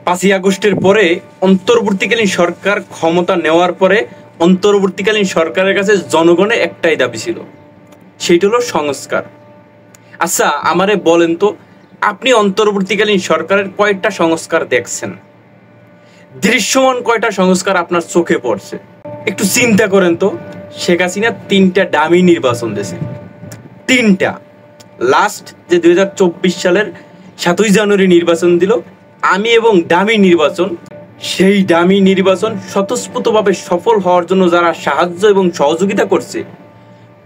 5ই আগস্টের পরে অন্তর্বর্তীকালীন সরকার ক্ষমতা নেওয়ার পরে অন্তর্বর্তীকালীন সরকারের কাছে জনগণের একটাই দাবি ছিল, সেটা হলো সংস্কার। আচ্ছা, আমারে বলেন তো, আপনি অন্তর্বর্তীকালীন সরকারের কয়টা সংস্কার দেখছেন? দৃশ্যমান কয়টা সংস্কার আপনার চোখে পড়ছে? একটু চিন্তা করেন তো। শেখ হাসিনা 3টা ডামি নির্বাচন দিয়েছে, 3টা। লাস্ট যে 2024 সালের 7ই জানুয়ারি নির্বাচন দিল, আমি এবং ডামি নির্বাচন, সেই ডামি নির্বাচন স্বতঃস্ফূর্তভাবে সফল হওয়ার জন্য যারা সাহায্য এবং সহযোগিতা করছে,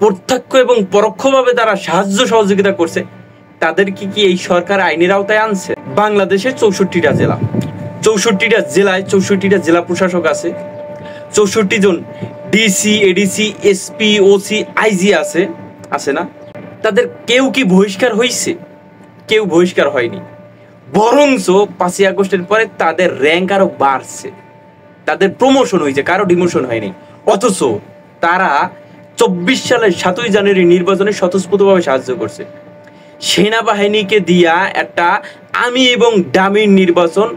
প্রত্যক্ষ এবং পরোক্ষভাবে যারা সাহায্য সহযোগিতা করছে, তাদেরকে কি এই সরকার আইনের আওতায় আনছে? বাংলাদেশে 64টা জেলা, 64টা জেলায় 64টা জেলা প্রশাসক আছে, 64 জন DC, ADC, SP, OC, IG আছে না? তাদের কেউ কি বহিষ্কার হয়েছে? কেউ বহিষ্কার হয়নি। বরঞ্চ 5ই আগস্টের পরে তাদের র্যাঙ্ক আরো বাড়ছে, তাদের প্রমোশন হয়েছে, কারো ডিমোশন হয়নি। অথচ তারা 24 সালের 7ই জানুয়ারি নির্বাচনে স্বতঃস্ফূর্তভাবে সাহায্য করছে। সেনাবাহিনীকে দিয়া একটা আমি এবং ডামির নির্বাচন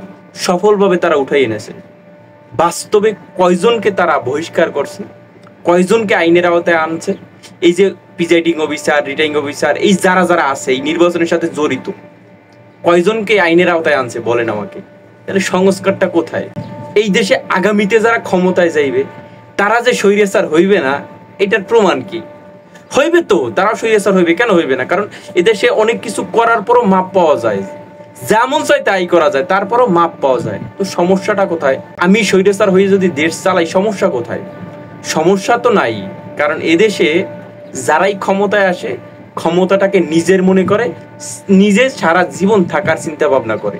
সফলভাবে তারা উঠাই এনেছে। বাস্তবে কয়জনকে তারা বহিষ্কার করছে, কয়জনকে আইনের আওতায় আনছে? এই যে প্রিজাইডিং অফিসার, রিটার্নিং অফিসার, এই যারা যারা আছে এই নির্বাচনের সাথে জড়িত, কয়জনকে আইনের আওতায় আনছে বলেন আমাকে। তাহলে সংস্কারটা কোথায়? এই দেশে আগামীতে যারা ক্ষমতায় যাইবে তারা যে স্বৈরাচার হইবে না, এটার প্রমাণ কি? হইবে তো, তারা স্বৈরাচার হইবে, কেন হইবে না? কারণ এদেশে অনেক কিছু করার পরও মাপ পাওয়া যায়, যেমন চাই তাই করা যায়, তারপরও মাপ পাওয়া যায়। তো সমস্যাটা কোথায়? আমি স্বৈরাচার হয়ে যদি দেশ চালাই, সমস্যা কোথায়? সমস্যা তো নাই। কারণ এদেশে যারাই ক্ষমতায় আসে, ক্ষমতাটাকে নিজের মনে করে, নিজে সারা জীবন থাকার চিন্তা ভাবনা করে।